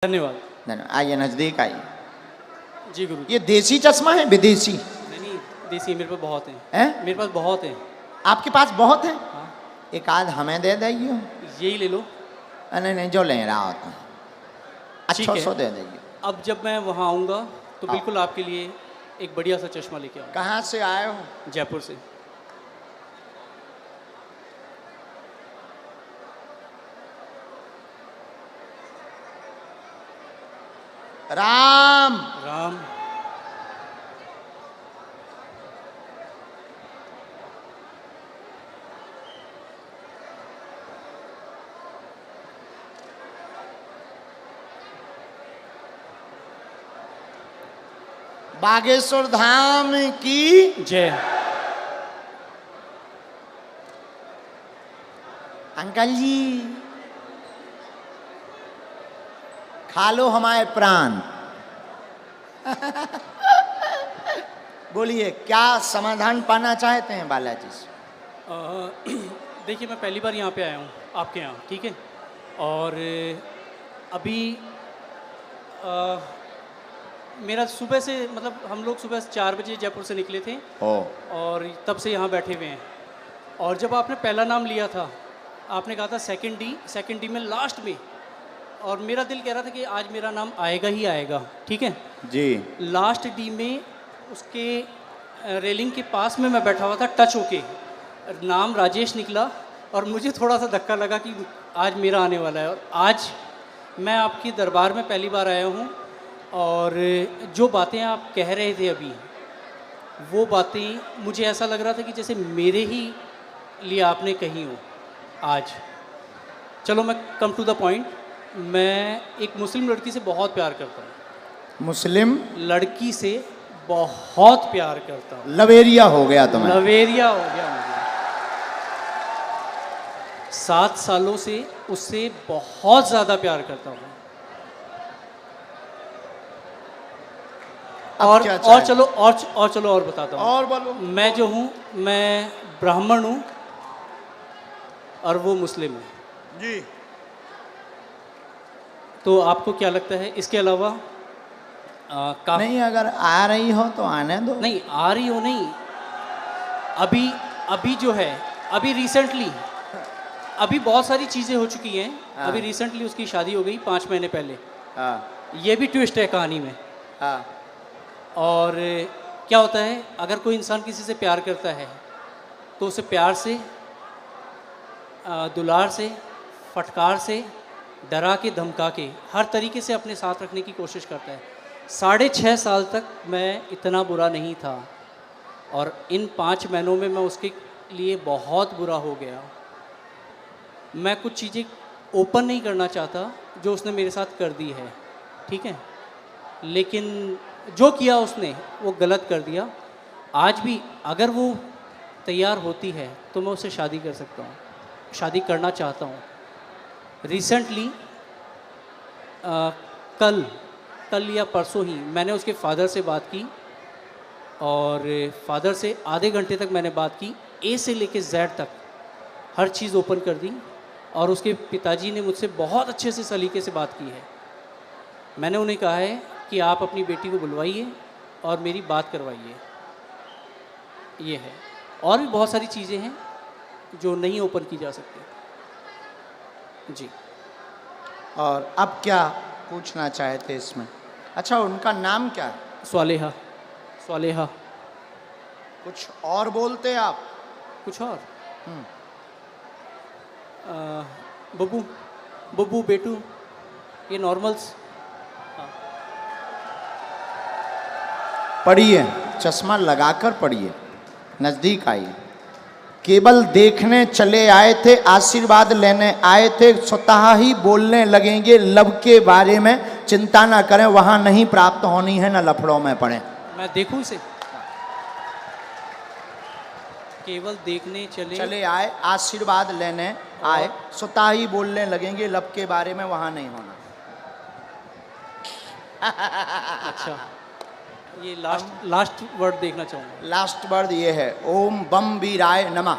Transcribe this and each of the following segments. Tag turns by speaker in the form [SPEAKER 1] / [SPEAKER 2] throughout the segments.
[SPEAKER 1] धन्यवाद।
[SPEAKER 2] धन्यवाद। आइए नजदीक आइए।
[SPEAKER 1] जी गुरु।
[SPEAKER 2] ये देसी चश्मा है विदेशी?
[SPEAKER 1] नहीं देसी मेरे पास बहुत हैं।
[SPEAKER 2] हैं?
[SPEAKER 1] मेरे पास बहुत हैं।
[SPEAKER 2] आपके पास बहुत है?
[SPEAKER 1] हाँ
[SPEAKER 2] एक आध हमें दे दीजिए।
[SPEAKER 1] यही ले लो।
[SPEAKER 2] नहीं नहीं, जो ले रहा होता
[SPEAKER 1] ठीक
[SPEAKER 2] अच्छा
[SPEAKER 1] है।
[SPEAKER 2] सो दे दीजिए।
[SPEAKER 1] अब जब मैं वहाँ आऊँगा तो
[SPEAKER 2] हाँ।
[SPEAKER 1] बिल्कुल आपके लिए एक बढ़िया सा चश्मा लेके आऊँगा।
[SPEAKER 2] कहाँ से आए हो?
[SPEAKER 1] जयपुर से।
[SPEAKER 2] राम
[SPEAKER 1] राम।
[SPEAKER 2] बागेश्वर धाम की
[SPEAKER 1] जय।
[SPEAKER 2] अंकल जी खा लो हमारे प्राण। बोलिए क्या समाधान पाना चाहते हैं बालाजी से?
[SPEAKER 1] देखिए मैं पहली बार यहाँ पे आया हूँ आपके यहाँ, ठीक है। और अभी मेरा सुबह से मतलब हम लोग सुबह 4 बजे जयपुर से निकले थे और तब से यहाँ बैठे हुए हैं। और जब आपने पहला नाम लिया था आपने कहा था सेकंड डी में लास्ट में, और मेरा दिल कह रहा था कि आज मेरा नाम आएगा ही आएगा, ठीक है
[SPEAKER 2] जी।
[SPEAKER 1] लास्ट डी में उसके रेलिंग के पास में मैं बैठा हुआ था, टच होके नाम राजेश निकला और मुझे थोड़ा सा धक्का लगा कि आज मेरा आने वाला है। और आज मैं आपके दरबार में पहली बार आया हूँ और जो बातें आप कह रहे थे अभी, वो बातें मुझे ऐसा लग रहा था कि जैसे मेरे ही लिए आपने कही हो आज। चलो मैं कम टू द पॉइंट, मैं एक मुस्लिम लड़की से बहुत प्यार करता हूँ।
[SPEAKER 2] मुस्लिम
[SPEAKER 1] लड़की से बहुत प्यार करता हूँ।
[SPEAKER 2] लवेरिया हो गया तुम्हें?
[SPEAKER 1] लवेरिया हो गया मुझे। 7 सालों से उससे बहुत ज़्यादा प्यार करता हूँ। और चलो और बताता हूँ।
[SPEAKER 2] और बोलो।
[SPEAKER 1] मैं जो हूँ मैं ब्राह्मण हूँ और वो मुस्लिम है
[SPEAKER 2] जी।
[SPEAKER 1] तो आपको क्या लगता है इसके अलावा
[SPEAKER 2] नहीं, अगर आ रही हो तो आने दो।
[SPEAKER 1] नहीं आ रही हो नहीं, अभी जो है अभी रिसेंटली अभी बहुत सारी चीज़ें हो चुकी हैं।
[SPEAKER 2] हाँ।
[SPEAKER 1] अभी रिसेंटली उसकी शादी हो गई 5 महीने पहले।
[SPEAKER 2] हाँ
[SPEAKER 1] ये भी ट्विस्ट है कहानी में।
[SPEAKER 2] हाँ।
[SPEAKER 1] और क्या होता है अगर कोई इंसान किसी से प्यार करता है तो उसे प्यार से दुलार से फटकार से डरा के धमका के हर तरीके से अपने साथ रखने की कोशिश करता है। 6.5 साल तक मैं इतना बुरा नहीं था और इन 5 महीनों में मैं उसके लिए बहुत बुरा हो गया। मैं कुछ चीज़ें ओपन नहीं करना चाहता जो उसने मेरे साथ कर दी है, ठीक है, लेकिन जो किया उसने वो गलत कर दिया। आज भी अगर वो तैयार होती है तो मैं उससे शादी कर सकता हूँ, शादी करना चाहता हूँ। रिसेंटली कल या परसों ही मैंने उसके फादर से बात की और फादर से आधे घंटे तक मैंने बात की, ए से लेके जेड तक हर चीज़ ओपन कर दी। और उसके पिताजी ने मुझसे बहुत अच्छे से सलीके से बात की है। मैंने उन्हें कहा है कि आप अपनी बेटी को बुलवाइए और मेरी बात करवाइए। ये है, और भी बहुत सारी चीज़ें हैं जो नहीं ओपन की जा सकती जी।
[SPEAKER 2] और अब क्या पूछना चाहते इसमें? अच्छा, उनका नाम क्या है?
[SPEAKER 1] स्वालेहा। स्वालेहा।
[SPEAKER 2] कुछ और बोलते आप?
[SPEAKER 1] कुछ और? बब्बू बब्बू बेटू, ये नॉर्मल्स।
[SPEAKER 2] पढ़िए, चश्मा लगाकर पढ़िए, नजदीक आइए। केवल देखने चले आए थे, आशीर्वाद लेने आए थे, स्वतः ही बोलने लगेंगे लब के बारे में। चिंता ना करें, वहां नहीं प्राप्त होनी है, ना लफड़ों में पड़े।
[SPEAKER 1] मैं देखूं इसे? केवल देखने चले
[SPEAKER 2] आए, आशीर्वाद लेने आए, स्वतः ही बोलने लगेंगे लब के बारे में, वहां नहीं होना।
[SPEAKER 1] अच्छा, ये लास्ट वर्ड देखना चाहूँगा।
[SPEAKER 2] लास्ट वर्ड ये है, ओम बम वीराय नमः।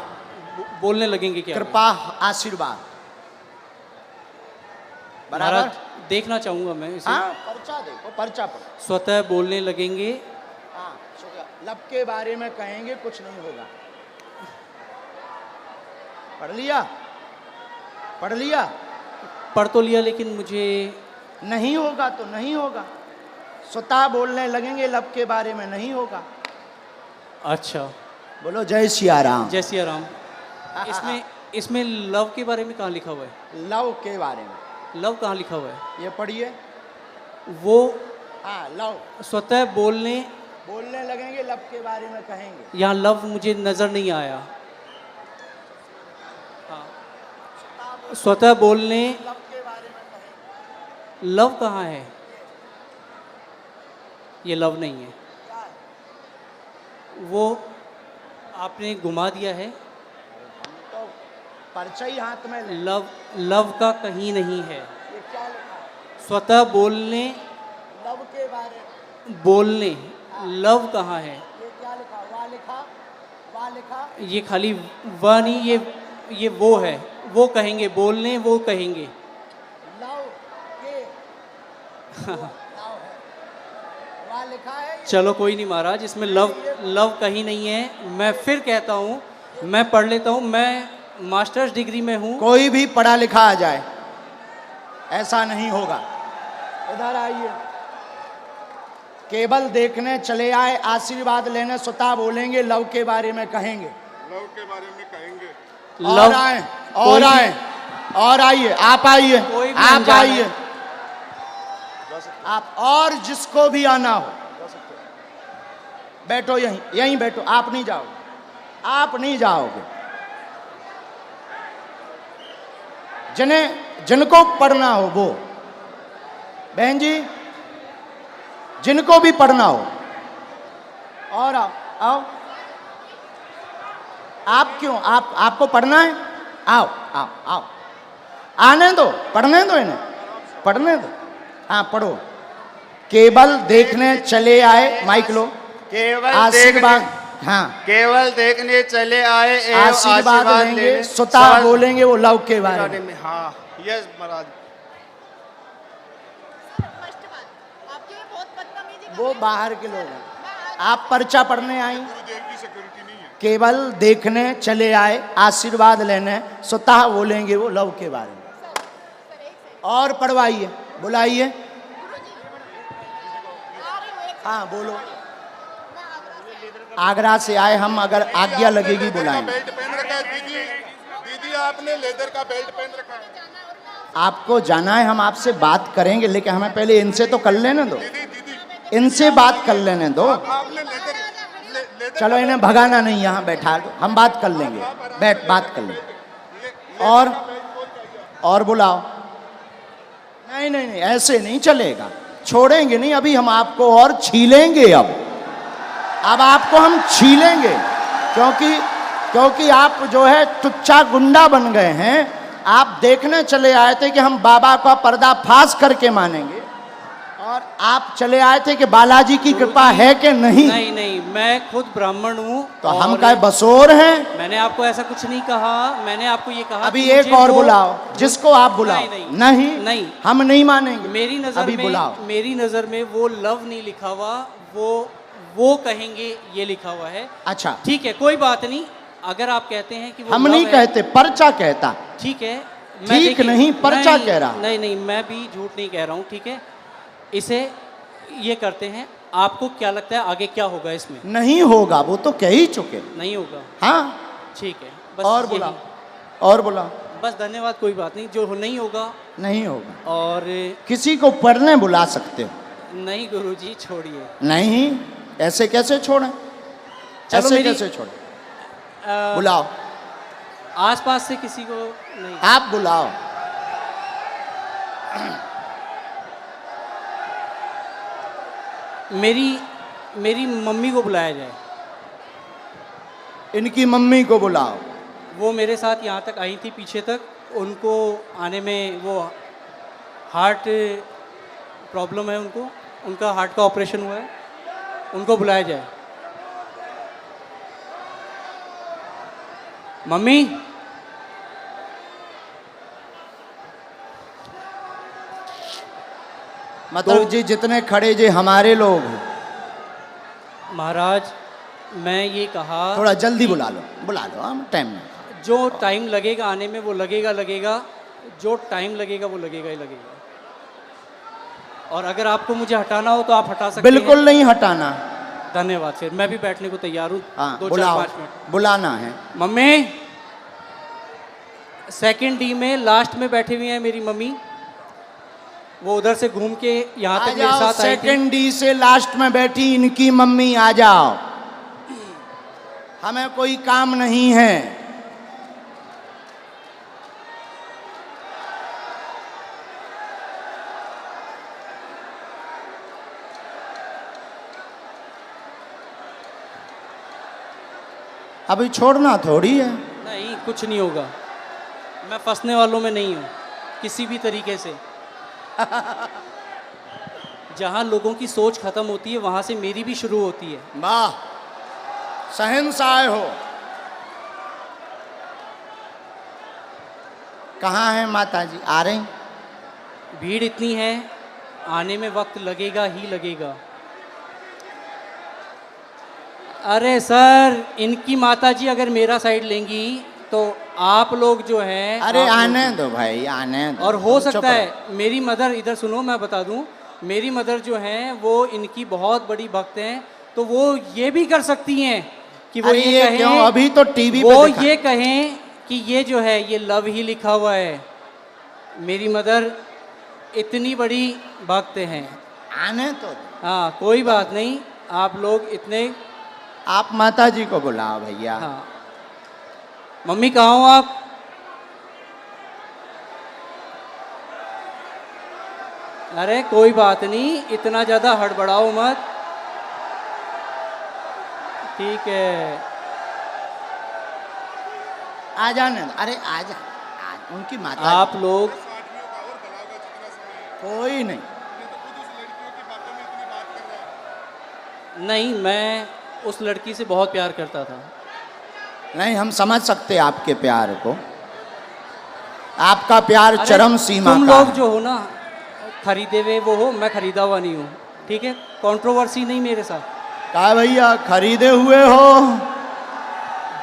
[SPEAKER 1] बोलने लगेंगे क्या?
[SPEAKER 2] कृपा आशीर्वाद। बराबर।
[SPEAKER 1] देखना चाहूँगा मैं इसे।
[SPEAKER 2] हाँ पर्चा देखो, पर्चा पढ़ो।
[SPEAKER 1] स्वतः बोलने लगेंगे,
[SPEAKER 2] हाँ लब के बारे में कहेंगे कुछ नहीं होगा। पढ़ लिया, पढ़ लिया।
[SPEAKER 1] पढ़ तो लिया लेकिन मुझे
[SPEAKER 2] नहीं होगा तो नहीं होगा। स्वतः बोलने लगेंगे लब के बारे में नहीं होगा।
[SPEAKER 1] अच्छा,
[SPEAKER 2] बोलो जय सिया राम।
[SPEAKER 1] जय सिया राम। इसमें इसमें लव के बारे में कहाँ लिखा हुआ है?
[SPEAKER 2] लव के बारे में
[SPEAKER 1] लव कहाँ लिखा हुआ है?
[SPEAKER 2] ये पढ़िए।
[SPEAKER 1] वो
[SPEAKER 2] हाँ लव,
[SPEAKER 1] स्वतः बोलने
[SPEAKER 2] लगेंगे लब के बारे में कहेंगे।
[SPEAKER 1] यहाँ लव मुझे नजर नहीं आया। हाँ, स्वतः बोलने
[SPEAKER 2] लब के बारे में कहेंगे।
[SPEAKER 1] लव कहाँ है? ये लव नहीं है, वो आपने घुमा दिया है।
[SPEAKER 2] तो पर्चा ही हाथ में ले।
[SPEAKER 1] लव लव का कहीं नहीं है।
[SPEAKER 2] ये क्या लिखा है?
[SPEAKER 1] स्वतः बोलने
[SPEAKER 2] लव के बारे में।
[SPEAKER 1] बोलने, लव कहाँ है?
[SPEAKER 2] ये क्या लिखा? वाह लिखा, वाह लिखा।
[SPEAKER 1] ये खाली वह नहीं, ये वो है। वो कहेंगे बोलने, वो कहेंगे।
[SPEAKER 2] लव के लव है, वाह लिखा है।
[SPEAKER 1] चलो कोई नहीं महाराज, इसमें लव लव कहीं नहीं है। मैं फिर कहता हूँ, मैं पढ़ लेता हूँ। मैं मास्टर्स डिग्री में हूँ।
[SPEAKER 2] कोई भी पढ़ा लिखा आ जाए, ऐसा नहीं होगा। इधर आइए। केवल देखने चले आए, आशीर्वाद लेने स्वतः बोलेंगे लव के बारे में कहेंगे।
[SPEAKER 3] लव के बारे में कहेंगे।
[SPEAKER 2] और आए, और आए, और आइए। आप आइए,
[SPEAKER 1] कोई भी
[SPEAKER 2] आप
[SPEAKER 1] अनजान
[SPEAKER 2] आइए।
[SPEAKER 1] है।
[SPEAKER 2] आप और जिसको भी आना हो बैठो, यहीं यहीं बैठो। आप नहीं जाओगे, आप नहीं जाओगे। जिनको पढ़ना हो वो, बहन जी जिनको भी पढ़ना हो, और आओ आओ। आप क्यों, आपको पढ़ना है? आओ आओ आओ, आने दो, पढ़ने दो इन्हें, पढ़ने दो। हाँ पढ़ो। केवल देखने चले आए, माइक लो।
[SPEAKER 4] केवल
[SPEAKER 2] आशीर्वाद, हाँ
[SPEAKER 4] केवल देखने चले आए एवं
[SPEAKER 2] आशीर्वाद लेंगे, स्वतः बोलेंगे वो लव के बारे में।
[SPEAKER 4] हाँ यस महाराज।
[SPEAKER 2] वो बाहर के लोग हैं, आप पर्चा पढ़ने आई।
[SPEAKER 3] गुरुदेव की सिक्योरिटी नहीं है।
[SPEAKER 2] केवल देखने चले आए, आशीर्वाद लेने, स्वतः बोलेंगे वो लव के बारे में। और पढ़वाइए, बुलाइए। हाँ बोलो। आगरा से आए हम, अगर आज्ञा लगेगी बुलाएंगे।
[SPEAKER 3] बेल्ट पहन रखा है दीदी, दीदी आपने लेदर का बेल्ट पहन रखा है।
[SPEAKER 2] आपको जाना है, हम आपसे बात करेंगे, लेकिन हमें पहले इनसे तो कर लेने दो,
[SPEAKER 3] दीदी दीदी
[SPEAKER 2] इनसे बात कर लेने दो।
[SPEAKER 3] आपने लेदर
[SPEAKER 2] चलो इन्हें भगाना नहीं, यहाँ बैठा दो, हम बात कर लेंगे। बैठ, बात कर लेंगे। और बुलाओ। नहीं नहीं नहीं, ऐसे नहीं चलेगा, छोड़ेंगे नहीं। अभी हम आपको और छीलेंगे। अब आपको हम छीलेंगे, क्योंकि आप जो है टुच्चा गुंडा बन गए हैं। आप देखने चले आए थे कि हम बाबा का पर्दाफाश करके मानेंगे, और आप चले आए थे कि बालाजी की कृपा है कि नहीं।
[SPEAKER 1] नहीं नहीं, मैं खुद ब्राह्मण हूँ।
[SPEAKER 2] तो हम क्या बसोर हैं?
[SPEAKER 1] मैंने आपको ऐसा कुछ नहीं कहा। मैंने आपको ये कहा
[SPEAKER 2] अभी
[SPEAKER 1] कि
[SPEAKER 2] एक
[SPEAKER 1] मुझे
[SPEAKER 2] और
[SPEAKER 1] वो-
[SPEAKER 2] बुलाओ, जिसको आप बुलाओ।
[SPEAKER 1] नहीं,
[SPEAKER 2] नहीं
[SPEAKER 1] नहीं।
[SPEAKER 2] हम नहीं मानेंगे।
[SPEAKER 1] मेरी नजर
[SPEAKER 2] अभी
[SPEAKER 1] में
[SPEAKER 2] बुलाओ।
[SPEAKER 1] मेरी नजर में वो लव नहीं लिखा हुआ, वो कहेंगे ये लिखा हुआ है।
[SPEAKER 2] अच्छा
[SPEAKER 1] ठीक है, कोई बात नहीं। अगर आप कहते हैं कि वो
[SPEAKER 2] हम
[SPEAKER 1] love
[SPEAKER 2] नहीं
[SPEAKER 1] है,
[SPEAKER 2] कहते, पर्चा कहता।
[SPEAKER 1] ठीक है।
[SPEAKER 2] ठीक
[SPEAKER 1] देखिए-
[SPEAKER 2] नहीं, पर्चा कह रहा।
[SPEAKER 1] नहीं नहीं, मैं भी झूठ नहीं कह रहा हूँ। ठीक है, इसे ये करते हैं। आपको क्या लगता है आगे क्या होगा इसमें?
[SPEAKER 2] नहीं होगा, वो तो कह ही चुके।
[SPEAKER 1] नहीं होगा,
[SPEAKER 2] हाँ
[SPEAKER 1] ठीक है। बस
[SPEAKER 2] और
[SPEAKER 1] यही।
[SPEAKER 2] बुलाओ, और बुलाओ।
[SPEAKER 1] बस धन्यवाद, कोई बात नहीं। जो नहीं होगा।
[SPEAKER 2] नहीं होगा।
[SPEAKER 1] और
[SPEAKER 2] किसी को पढ़ने बुला सकते हो?
[SPEAKER 1] नहीं गुरुजी, छोड़िए।
[SPEAKER 2] नहीं, ऐसे कैसे छोड़ें?
[SPEAKER 1] चलो
[SPEAKER 2] ऐसे
[SPEAKER 1] मेरी-
[SPEAKER 2] कैसे छोड़ें? बुलाओ,
[SPEAKER 1] आसपास से किसी को नहीं।
[SPEAKER 2] आप बुलाओ।
[SPEAKER 1] मेरी मम्मी को बुलाया जाए।
[SPEAKER 2] इनकी मम्मी को बुलाओ।
[SPEAKER 1] वो मेरे साथ यहाँ तक आई थी, पीछे तक। उनको आने में वो हार्ट प्रॉब्लम है उनको, उनका हार्ट का ऑपरेशन हुआ है। उनको बुलाया जाए। मम्मी,
[SPEAKER 2] मतलब जी जितने खड़े जे हमारे लोग हैं।
[SPEAKER 1] महाराज मैं ये कहा
[SPEAKER 2] थोड़ा जल्दी बुला लो हम टाइम में।
[SPEAKER 1] जो टाइम लगेगा आने में वो लगेगा, जो टाइम लगेगा वो लगेगा ही लगेगा। और अगर आपको मुझे हटाना हो तो आप हटा सकते हैं।
[SPEAKER 2] बिल्कुल नहीं हटाना।
[SPEAKER 1] धन्यवाद। फिर मैं भी बैठने को तैयार हूँ।
[SPEAKER 2] हाँ
[SPEAKER 1] 2-4-5 मिनट
[SPEAKER 2] बुलाना है।
[SPEAKER 1] मम्मी, सेकंड डी में लास्ट में बैठी हुई है मेरी मम्मी, वो उधर से घूम के यहाँ
[SPEAKER 2] आ
[SPEAKER 1] तक मेरे
[SPEAKER 2] जाओ,
[SPEAKER 1] साथ आई थी।
[SPEAKER 2] सेकंड डी से लास्ट में बैठी इनकी मम्मी, आ जाओ, हमें कोई काम नहीं है। अभी छोड़ना थोड़ी है।
[SPEAKER 1] नहीं कुछ नहीं होगा, मैं फंसने वालों में नहीं हूँ किसी भी तरीके से। जहाँ लोगों की सोच खत्म होती है वहाँ से मेरी भी शुरू होती है।
[SPEAKER 2] वाह, शहंशाह हो। कहाँ है माता जी? आ रही?
[SPEAKER 1] भीड़ इतनी है, आने में वक्त लगेगा ही लगेगा। अरे सर, इनकी माताजी अगर मेरा साइड लेंगी तो आप लोग जो हैं,
[SPEAKER 2] अरे
[SPEAKER 1] आप लोग-
[SPEAKER 2] आने दो भाई, आने दो।
[SPEAKER 1] और हो
[SPEAKER 2] चुप
[SPEAKER 1] सकता
[SPEAKER 2] रहो।
[SPEAKER 1] है मेरी मदर, इधर सुनो मैं बता दूं, मेरी मदर जो हैं वो इनकी बहुत बड़ी भक्त हैं, तो वो ये भी कर सकती हैं कि वो
[SPEAKER 2] अरे
[SPEAKER 1] ये
[SPEAKER 2] ये
[SPEAKER 1] कहें,
[SPEAKER 2] क्यों? अभी तो टीवी
[SPEAKER 1] वो
[SPEAKER 2] पे दिखा-
[SPEAKER 1] ये कहें कि ये जो है ये लव ही लिखा हुआ है। मेरी मदर इतनी बड़ी भक्त हैं।
[SPEAKER 2] आने तो दो।
[SPEAKER 1] हाँ कोई बात नहीं, आप लोग इतने।
[SPEAKER 2] आप माता जी को बुलाओ भैया।
[SPEAKER 1] हाँ मम्मी कहाँ हो आप? अरे कोई बात नहीं, इतना ज़्यादा हड़बड़ाओ मत, ठीक है।
[SPEAKER 2] आ जाने दो। अरे आ जा, उनकी माता
[SPEAKER 1] आप लोग
[SPEAKER 2] कोई नहीं।
[SPEAKER 1] नहीं, मैं उस लड़की से बहुत प्यार करता था।
[SPEAKER 2] नहीं, हम समझ सकते हैं आपके प्यार को। आपका प्यार
[SPEAKER 1] अरे,
[SPEAKER 2] चरम सीमा
[SPEAKER 1] तुम
[SPEAKER 2] का
[SPEAKER 1] लोग
[SPEAKER 2] है।
[SPEAKER 1] जो हो ना, खरीदे हुए वो हो, मैं खरीदा हुआ नहीं हूँ, ठीक है। कंट्रोवर्सी नहीं मेरे साथ।
[SPEAKER 2] कहा भैया खरीदे हुए हो?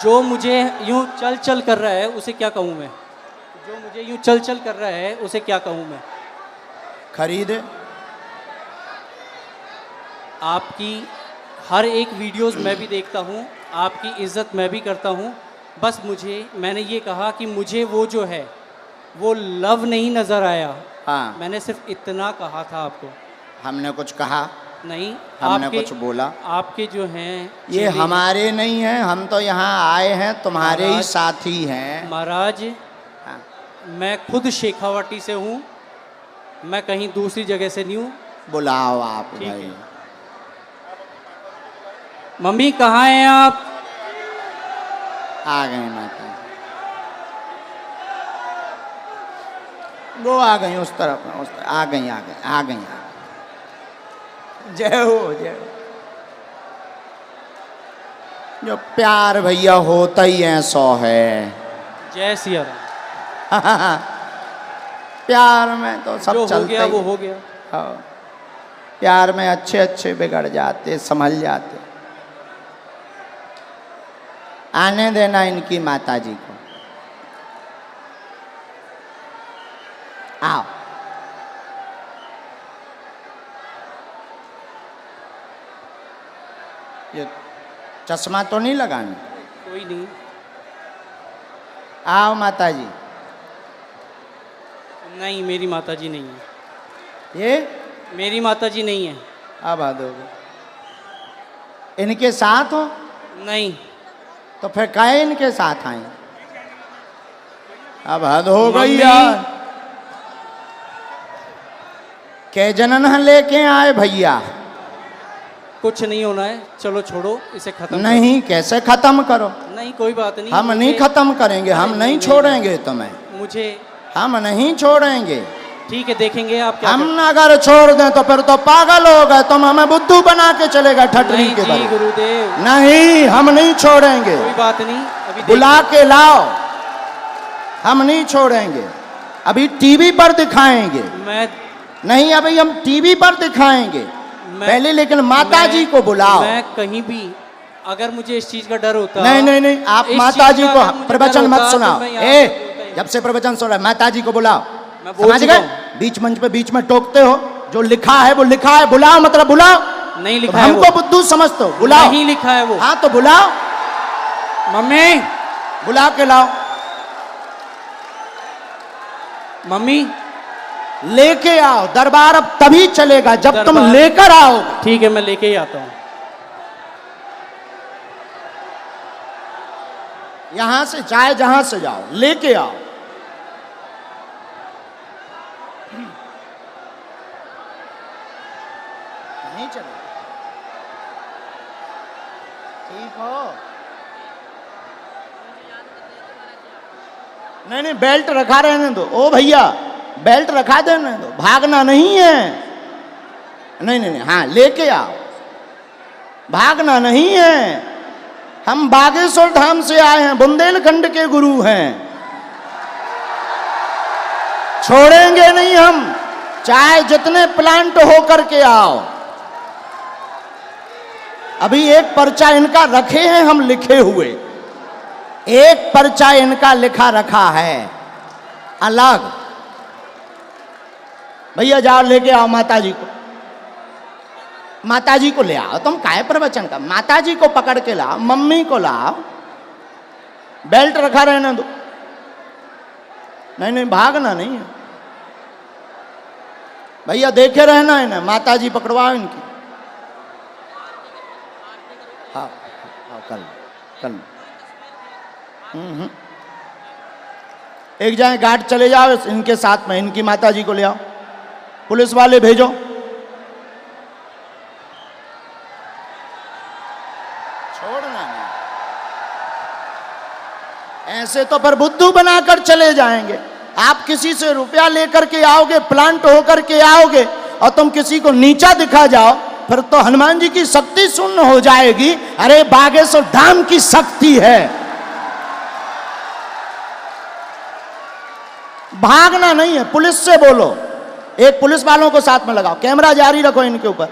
[SPEAKER 1] जो मुझे यूं चल चल कर रहा है उसे क्या कहूँ मैं? जो मुझे यूं चल चल कर रहा है उसे क्या कहूँ मैं?
[SPEAKER 2] खरीदे।
[SPEAKER 1] आपकी हर एक वीडियोस मैं भी देखता हूँ, आपकी इज़्ज़त मैं भी करता हूँ। बस मैंने ये कहा कि मुझे वो जो है वो लव नहीं नज़र आया।
[SPEAKER 2] हाँ,
[SPEAKER 1] मैंने सिर्फ इतना कहा था आपको।
[SPEAKER 2] हमने कुछ कहा
[SPEAKER 1] नहीं,
[SPEAKER 2] हमने कुछ बोला?
[SPEAKER 1] आपके जो हैं
[SPEAKER 2] ये
[SPEAKER 1] चेले-
[SPEAKER 2] हमारे नहीं हैं, हम तो यहाँ आए हैं तुम्हारे ही
[SPEAKER 1] महाराज-
[SPEAKER 2] साथी हैं।
[SPEAKER 1] महाराज,
[SPEAKER 2] हाँ।
[SPEAKER 1] मैं खुद शेखावाटी से हूँ, मैं कहीं दूसरी जगह से नहीं हूँ।
[SPEAKER 2] बुलाओ आप
[SPEAKER 1] ठीक
[SPEAKER 2] भाई।
[SPEAKER 1] है। मम्मी कहाँ हैं आप?
[SPEAKER 2] आ गए माता जी। वो आ गई उस तरफ, आ गई। जय हो, जय हो। जो प्यार भैया होता ही है 100 है।
[SPEAKER 1] जय सिया राम।
[SPEAKER 2] प्यार में तो सब
[SPEAKER 1] जो हो
[SPEAKER 2] चलता
[SPEAKER 1] गया
[SPEAKER 2] ही
[SPEAKER 1] वो
[SPEAKER 2] है।
[SPEAKER 1] हो गया।
[SPEAKER 2] हाँ। प्यार में अच्छे अच्छे बिगड़ जाते, संभल जाते। आने देना इनकी माता जी को। आओ। ये चश्मा तो नहीं लगाना?
[SPEAKER 1] कोई नहीं।
[SPEAKER 2] आओ माता जी।
[SPEAKER 1] नहीं, मेरी माताजी नहीं है।
[SPEAKER 2] ये
[SPEAKER 1] मेरी माताजी नहीं है।
[SPEAKER 2] अब आ दोगे? इनके साथ हो?
[SPEAKER 1] नहीं।
[SPEAKER 2] तो फिर काहे इनके साथ आए? अब हद हो गई
[SPEAKER 1] मम्मी।
[SPEAKER 2] यार। के जनन लेके आए भैया?
[SPEAKER 1] कुछ नहीं होना है, चलो छोड़ो इसे खत्म
[SPEAKER 2] नहीं, कैसे खत्म करो?
[SPEAKER 1] करो। नहीं कोई बात नहीं।
[SPEAKER 2] हम नहीं खत्म करेंगे, हम
[SPEAKER 1] नहीं,
[SPEAKER 2] नहीं
[SPEAKER 1] नहीं,
[SPEAKER 2] छोड़ेंगे तुम्हें,
[SPEAKER 1] मुझे
[SPEAKER 2] हम नहीं छोड़ेंगे।
[SPEAKER 1] ठीक है, देखेंगे आप क्या
[SPEAKER 2] हम अगर छोड़ दें तो फिर तो पागल हो गए, तुम हमें बुद्धू बना के चले गए ठटरी
[SPEAKER 1] नहीं
[SPEAKER 2] के
[SPEAKER 1] जी
[SPEAKER 2] बल।
[SPEAKER 1] गुरुदेव,
[SPEAKER 2] नहीं, हम नहीं छोड़ेंगे।
[SPEAKER 1] कोई बात नहीं। अभी
[SPEAKER 2] बुला के लाओ, हम नहीं छोड़ेंगे। अभी टीवी पर दिखाएंगे।
[SPEAKER 1] मैं
[SPEAKER 2] नहीं अभी हम टीवी पर दिखाएंगे पहले, लेकिन माता जी को बुलाओ।
[SPEAKER 1] मैं कहीं भी अगर मुझे इस चीज का डर होता,
[SPEAKER 2] नहीं नहीं नहीं, आप
[SPEAKER 1] इस
[SPEAKER 2] माता
[SPEAKER 1] चीज
[SPEAKER 2] जी
[SPEAKER 1] का
[SPEAKER 2] को
[SPEAKER 1] अगर मुझे
[SPEAKER 2] प्रवचन
[SPEAKER 1] डर
[SPEAKER 2] मत
[SPEAKER 1] होता,
[SPEAKER 2] सुनाओ।
[SPEAKER 1] तो मैं यहाँ
[SPEAKER 2] ए
[SPEAKER 1] पे बोलता ही
[SPEAKER 2] जब से प्रवचन सुन रहा है, माता जी को बुलाओ।
[SPEAKER 1] मैं बोल
[SPEAKER 2] समझ
[SPEAKER 1] चुका
[SPEAKER 2] गए?
[SPEAKER 1] हूँ।
[SPEAKER 2] बीच मंच पे बीच में टोकते हो, जो लिखा है वो लिखा है, बुलाओ मतलब बुलाओ।
[SPEAKER 1] नहीं
[SPEAKER 2] तो
[SPEAKER 1] लिखा है
[SPEAKER 2] हमको
[SPEAKER 1] वो,
[SPEAKER 2] बुद्धू समझते हो, बुलाओ।
[SPEAKER 1] नहीं लिखा है वो।
[SPEAKER 2] हाँ तो बुलाओ,
[SPEAKER 1] मम्मी,
[SPEAKER 2] बुला के लाओ,
[SPEAKER 1] मम्मी,
[SPEAKER 2] लेके आओ। दरबार अब तभी चलेगा जब तुम
[SPEAKER 1] दरबार-
[SPEAKER 2] लेकर आओगे।
[SPEAKER 1] ठीक है मैं लेके ही आता हूँ।
[SPEAKER 2] यहां से चाहे जहां से जाओ, लेके आओ। नहीं चलेगा, ठीक हो? नहीं नहीं, बेल्ट रखा रहने दो। ओ भैया बेल्ट रखा देने दो, भागना नहीं है। नहीं नहीं नहीं, हाँ लेके आओ, भागना नहीं है। हम बागेश्वर धाम से आए हैं, बुंदेलखंड के गुरु हैं, छोड़ेंगे नहीं हम, चाहे जितने प्लांट हो करके आओ। अभी एक पर्चा इनका रखे हैं हम लिखे हुए, एक पर्चा इनका लिखा रखा है अलग। भैया जाओ लेके आओ माता जी को, माता जी को ले आओ। तुम काहे प्रवचन का, माता जी को पकड़ के लाओ, मम्मी को लाओ, बेल्ट रखा रहने दो। नहीं नहीं, भागना नहीं है भैया, देखे रहना है ना, माता जी पकड़वाओ इनकी। हाँ हाँ, कल कल एक जाए गार्ड चले जाओ इनके साथ में, इनकी माता जी को ले आओ, पुलिस वाले भेजो। छोड़ना नहीं, ऐसे तो पर बुद्धू बनाकर चले जाएंगे। आप किसी से रुपया लेकर के आओगे, प्लांट होकर के आओगे, और तुम किसी को नीचा दिखा जाओ, फिर तो हनुमान जी की शक्ति शून्य हो जाएगी। अरे बागेश्वर धाम की शक्ति है, भागना नहीं है। पुलिस से बोलो, एक पुलिस वालों को साथ में लगाओ, कैमरा जारी रखो इनके ऊपर,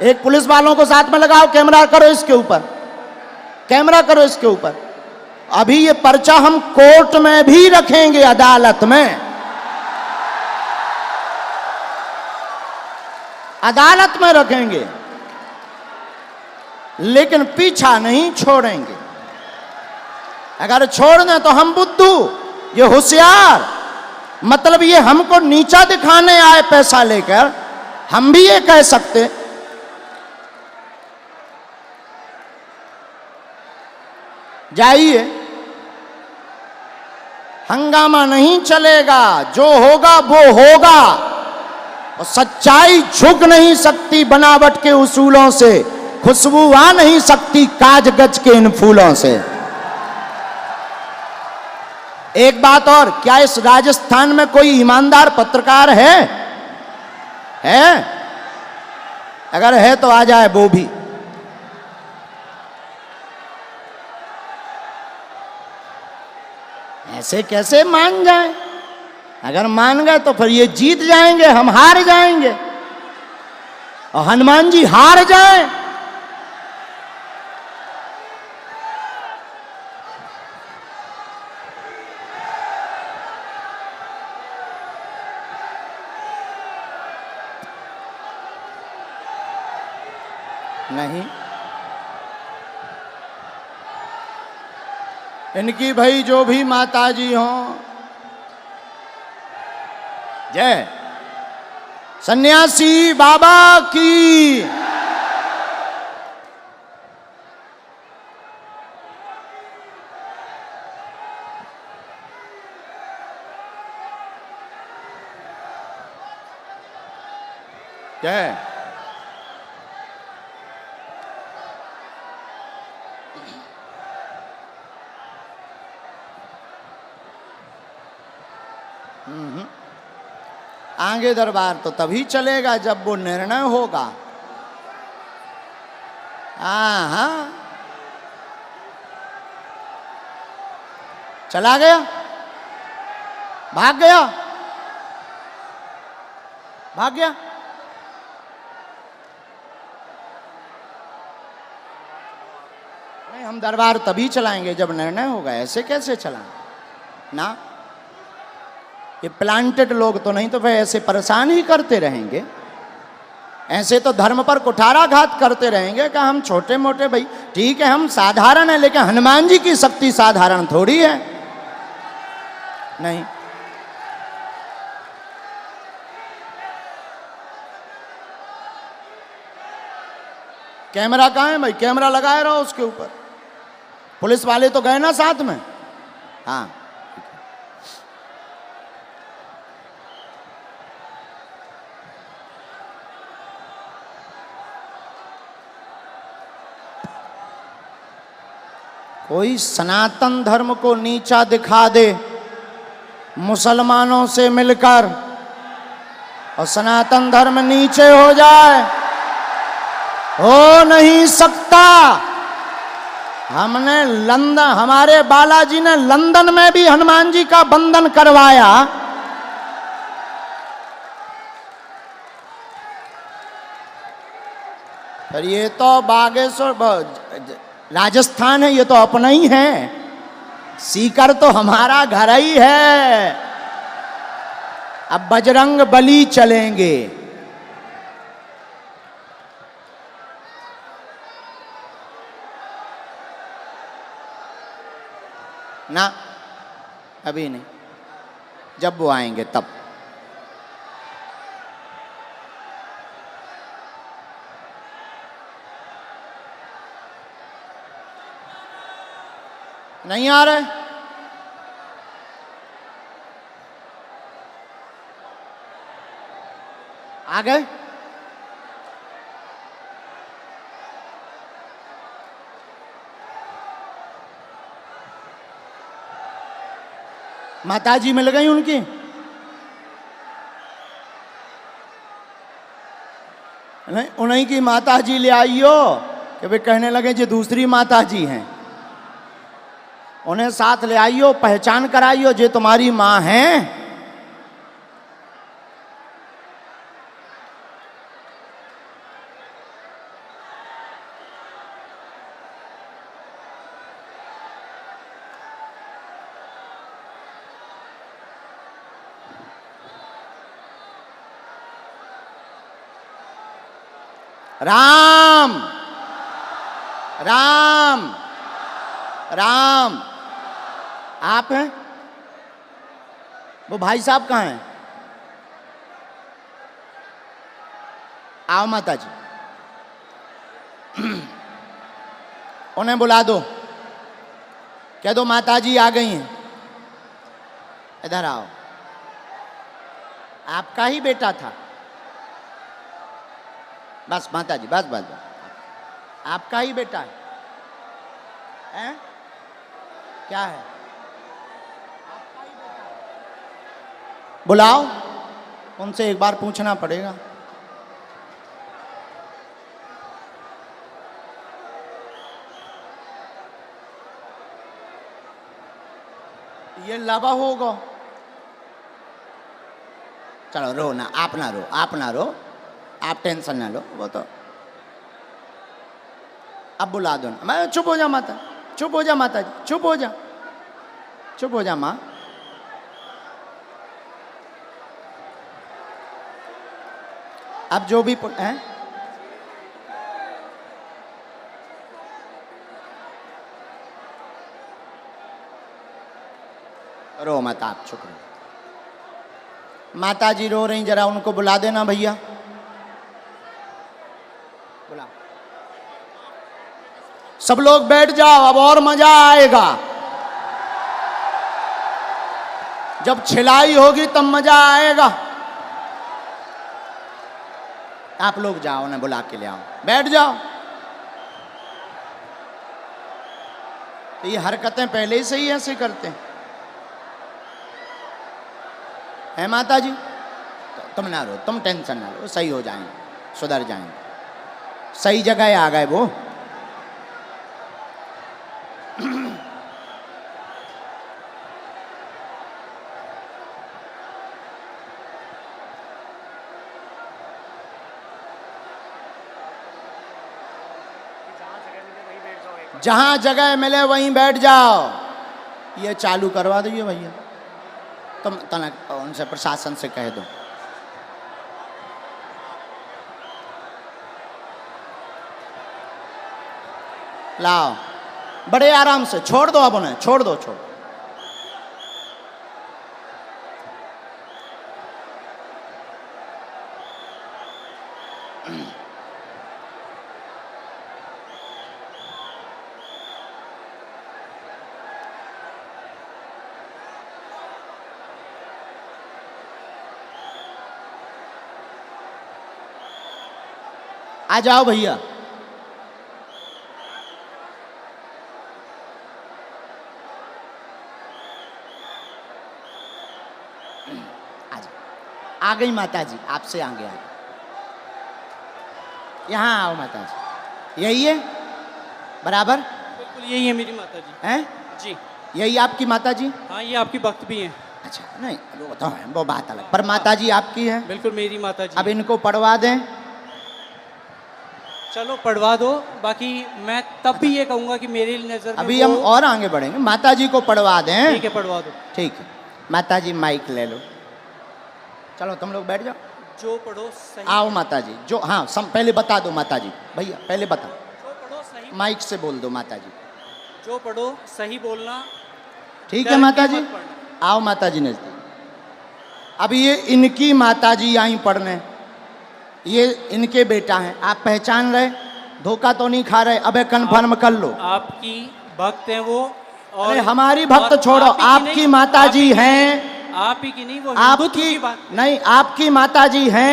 [SPEAKER 2] एक पुलिस वालों को साथ में लगाओ, कैमरा करो इसके ऊपर, कैमरा करो इसके ऊपर। अभी ये पर्चा हम कोर्ट में भी रखेंगे, अदालत में, अदालत में रखेंगे, लेकिन पीछा नहीं छोड़ेंगे। अगर छोड़ दें तो हम बुद्धू, ये होशियार, मतलब ये हमको नीचा दिखाने आए पैसा लेकर, हम भी ये कह सकते। जाइए, हंगामा नहीं चलेगा, जो होगा वो होगा, और सच्चाई झुक नहीं सकती बनावट के उसूलों से, खुशबू आ नहीं सकती काज गज के इन फूलों से। एक बात और, क्या इस राजस्थान में कोई ईमानदार पत्रकार है? अगर है तो आ जाए वो भी। ऐसे कैसे मान जाए? अगर मान गए तो फिर ये जीत जाएंगे, हम हार जाएंगे, और हनुमान जी हार जाए। नहीं, इनकी भाई जो भी माता जी हों, जय सन्यासी बाबा की। जय आगे दरबार तो तभी चलेगा जब वो निर्णय होगा। हाँ, चला गया, भाग गया। भाग गया। नहीं, हम दरबार तभी चलाएंगे जब निर्णय होगा, ऐसे कैसे चलाएं ना। ये प्लांटेड लोग तो नहीं, तो फिर ऐसे परेशान ही करते रहेंगे, ऐसे तो धर्म पर कुठाराघात करते रहेंगे कि हम छोटे मोटे। भाई ठीक है, हम साधारण है, लेकिन हनुमान जी की शक्ति साधारण थोड़ी है। नहीं, कैमरा कहाँ है भाई? कैमरा लगाए रहो उसके ऊपर। पुलिस वाले तो गए ना साथ में? हाँ, कोई सनातन धर्म को नीचा दिखा दे मुसलमानों से मिलकर, और सनातन धर्म नीचे हो जाए, हो नहीं सकता। हमने लंदन, हमारे बालाजी ने लंदन में भी हनुमान जी का बंधन करवाया। पर ये तो बागेश्वर राजस्थान है, ये तो अपना ही है। सीकर तो हमारा घर ही है। अब बजरंग बली चलेंगे। ना, अभी नहीं, जब वो आएंगे तब। नहीं आ रहे? आ गए? माताजी मिल गई उनकी? नहीं, उन्हीं की माताजी ले आइयो कि वे कहने लगे जो दूसरी माताजी हैं। उन्हें साथ ले आइयो, पहचान कराइयो, जे तुम्हारी माँ हैं। राम राम राम। आप हैं? वो भाई साहब कहाँ हैं? आओ माता जी, उन्हें बुला दो, कह दो माता जी आ गई हैं, इधर आओ। आपका ही बेटा था? बस माता जी, बस बस बस, आपका ही बेटा है? हैं? क्या है? आपका ही बेटा है? बुलाओ, उनसे एक बार पूछना पड़ेगा। ये लावा होगा। चलो रो ना, आप ना रो, आप ना रो, आप टेंशन ना लो, वो तो अब बुला दो ना। मैं चुप हो जा माता, चुप हो जा माता जी, चुप हो जा, चुप हो जा माँ। अब जो भी हैं, रो मत, आप चुप रहो। माता जी रो रही, जरा उनको बुला देना भैया, बुला। सब लोग बैठ जाओ, अब और मजा आएगा। जब छिलाई होगी तब मजा आएगा। आप लोग जाओ ना, बुला के ले आओ, बैठ जाओ। तो ये हरकतें पहले से ही ऐसे करते हैं माता जी। तुम ना रो, तुम टेंशन ना लो, सही हो जाएंगे, सुधर जाएंगे, सही जगह आ गए वो। जहां जगह मिले वहीं बैठ जाओ। ये चालू करवा दीजिए भैया, तुम तनक उनसे प्रशासन से कह दो। लाओ, बड़े आराम से छोड़ दो, अब उन्हें छोड़ दो, छोड़। आ जाओ भैया। आ गई माता जी, आपसे आगे आ गई। यहाँ आओ माता जी, यही है बराबर?
[SPEAKER 1] बिल्कुल यही है मेरी माता जी।
[SPEAKER 2] हैं
[SPEAKER 1] जी
[SPEAKER 2] यही आपकी माता जी?
[SPEAKER 1] हाँ, ये आपकी भक्त भी हैं।
[SPEAKER 2] अच्छा, नहीं वो तो है, वो बात अलग, पर माता जी आपकी है।
[SPEAKER 1] बिल्कुल मेरी माता जी।
[SPEAKER 2] अब इनको पढ़वा दें।
[SPEAKER 1] चलो पढ़वा दो, बाकी मैं तब भी ये कहूँगा कि मेरी नज़र में
[SPEAKER 2] अभी हम और आगे बढ़ेंगे, माता जी को पढ़वा दें।
[SPEAKER 1] ठीक है, पढ़वा दो।
[SPEAKER 2] ठीक है, माता जी माइक ले लो, चलो तुम लोग बैठ जाओ।
[SPEAKER 1] जो पढ़ो सही।
[SPEAKER 2] आओ माता जी, जो हाँ पहले बता दो माता जी, भैया पहले बता,
[SPEAKER 1] जो पढ़ो सही।
[SPEAKER 2] माइक से बोल दो माता जी।
[SPEAKER 1] जो पढ़ो सही बोलना।
[SPEAKER 2] ठीक है
[SPEAKER 1] डर
[SPEAKER 2] माता
[SPEAKER 1] के
[SPEAKER 2] जी,
[SPEAKER 1] मत पढ़ना।
[SPEAKER 2] आओ माता जी नजदीक। अब ये इनकी माता जी आई पढ़ने, ये इनके बेटा हैं, आप पहचान रहे, धोखा तो नहीं खा रहे? अबे कन्फर्म कर लो।
[SPEAKER 1] आपकी भक्त हैं वो, और
[SPEAKER 2] अरे हमारी भक्त
[SPEAKER 1] और
[SPEAKER 2] छोड़ो,
[SPEAKER 1] आप ही की
[SPEAKER 2] आपकी
[SPEAKER 1] नहीं,
[SPEAKER 2] माता
[SPEAKER 1] आप ही
[SPEAKER 2] जी
[SPEAKER 1] की
[SPEAKER 2] हैं,
[SPEAKER 1] नहीं, आप ही की नहीं, वो हिंदुत्व
[SPEAKER 2] आपकी
[SPEAKER 1] की बात।
[SPEAKER 2] नहीं, आपकी माता जी हैं,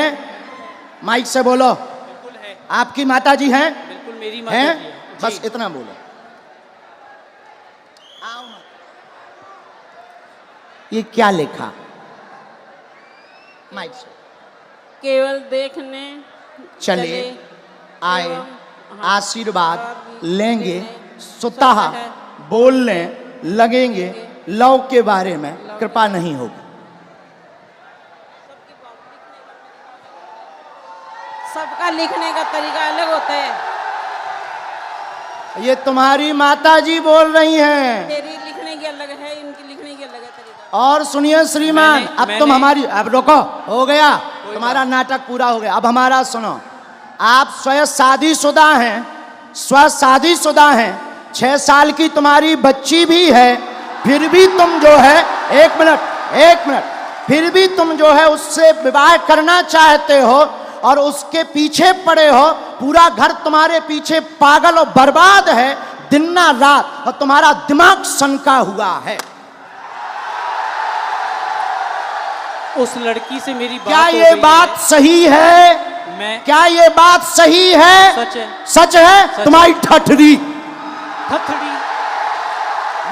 [SPEAKER 2] माइक से बोलो।
[SPEAKER 1] बिल्कुल है,
[SPEAKER 2] आपकी माता जी हैं?
[SPEAKER 1] बिल्कुल मेरी माता
[SPEAKER 2] हैं?
[SPEAKER 1] जी है।
[SPEAKER 2] बस
[SPEAKER 1] जी।
[SPEAKER 2] इतना बोलो। आओ माता। ये क्या लिखा? माइक से
[SPEAKER 5] केवल देखने
[SPEAKER 2] चले आए,
[SPEAKER 5] एवं
[SPEAKER 2] आशीर्वाद लेंगे, स्वतः बोलने लगेंगे, लव के बारे में कृपा नहीं होगी।
[SPEAKER 5] सबका लिखने का तरीका अलग होता है।
[SPEAKER 2] ये तुम्हारी माता जी बोल रही हैं।
[SPEAKER 5] तेरी लिखने की अलग है, इनकी लिखने की अलग है तरीका।
[SPEAKER 2] और सुनिए श्रीमान, अब तुम हमारी, अब रोको, हो गया तुम्हारा नाटक पूरा हो गया। अब हमारा सुनो, आप स्वयं शादीशुदा हैं, स्व शादीशुदा हैं, 6 साल की तुम्हारी बच्ची भी है, फिर भी तुम जो है, एक मिनट, फिर भी तुम जो है उससे विवाह करना चाहते हो और उसके पीछे पड़े हो। पूरा घर तुम्हारे पीछे पागल और बर्बाद है दिन ना रात, और तुम्हारा दिमाग सनका हुआ है।
[SPEAKER 1] उस लड़की से मेरी बात
[SPEAKER 2] क्या
[SPEAKER 1] हो
[SPEAKER 2] ये
[SPEAKER 1] गई
[SPEAKER 2] बात
[SPEAKER 1] है।
[SPEAKER 2] सही है?
[SPEAKER 1] मैं
[SPEAKER 2] क्या ये बात सही है?
[SPEAKER 1] सच है।
[SPEAKER 2] सच है?
[SPEAKER 1] सच
[SPEAKER 2] तुम्हारी ठठरी
[SPEAKER 1] थथड़ी।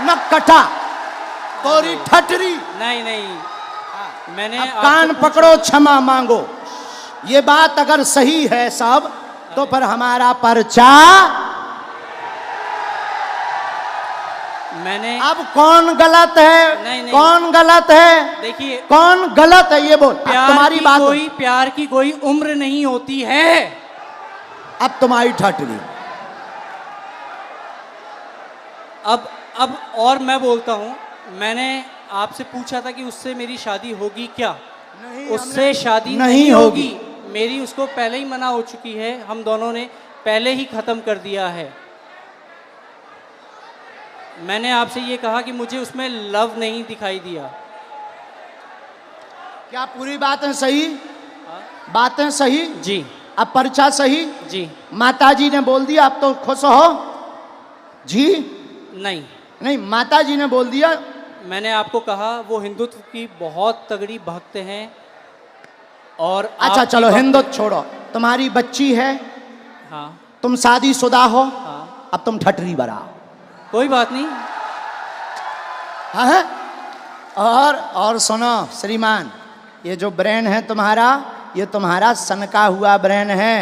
[SPEAKER 2] न कटा तोरी ठठरी।
[SPEAKER 1] नहीं नहीं, मैंने
[SPEAKER 2] अब
[SPEAKER 1] आपसे
[SPEAKER 2] कान
[SPEAKER 1] पूछा-
[SPEAKER 2] पकड़ो, क्षमा मांगो। ये बात अगर सही है सब, तो फिर हमारा पर्चा।
[SPEAKER 1] मैंने
[SPEAKER 2] अब कौन गलत है?
[SPEAKER 1] नहीं, नहीं।
[SPEAKER 2] कौन गलत है?
[SPEAKER 1] देखिए,
[SPEAKER 2] कौन गलत है ये बोल। अब तुम्हारी बात,
[SPEAKER 1] प्यार की कोई उम्र नहीं होती है।
[SPEAKER 2] अब तुम्हारी ठठरी।
[SPEAKER 1] अब और मैं बोलता हूँ, मैंने आपसे पूछा था कि उससे मेरी शादी होगी क्या? उससे शादी नहीं होगी। मेरी उसको पहले ही मना हो चुकी है, हम दोनों ने पहले ही खत्म कर दिया है। मैंने आपसे ये कहा कि मुझे उसमें लव नहीं दिखाई दिया।
[SPEAKER 2] क्या पूरी बातें सही? बातें सही?
[SPEAKER 1] जी
[SPEAKER 2] अब पर्चा सही?
[SPEAKER 1] जी।
[SPEAKER 2] माताजी ने बोल दिया, अब तो खुश हो जी?
[SPEAKER 1] नहीं,
[SPEAKER 2] नहीं, माताजी ने बोल दिया।
[SPEAKER 1] मैंने आपको कहा वो हिंदुत्व की बहुत तगड़ी भक्त हैं। और
[SPEAKER 2] अच्छा
[SPEAKER 1] आपकी
[SPEAKER 2] चलो,
[SPEAKER 1] भक्त-
[SPEAKER 2] हिंदुत्व छोड़ो, तुम्हारी बच्ची है,
[SPEAKER 1] हाँ
[SPEAKER 2] तुम शादीशुदा हो,
[SPEAKER 1] हाँ,
[SPEAKER 2] अब तुम ठठरी बराओ।
[SPEAKER 1] कोई बात नहीं।
[SPEAKER 2] हाँ है? और सुनो श्रीमान, ये जो ब्रेन है तुम्हारा, ये तुम्हारा सनका हुआ ब्रेन है।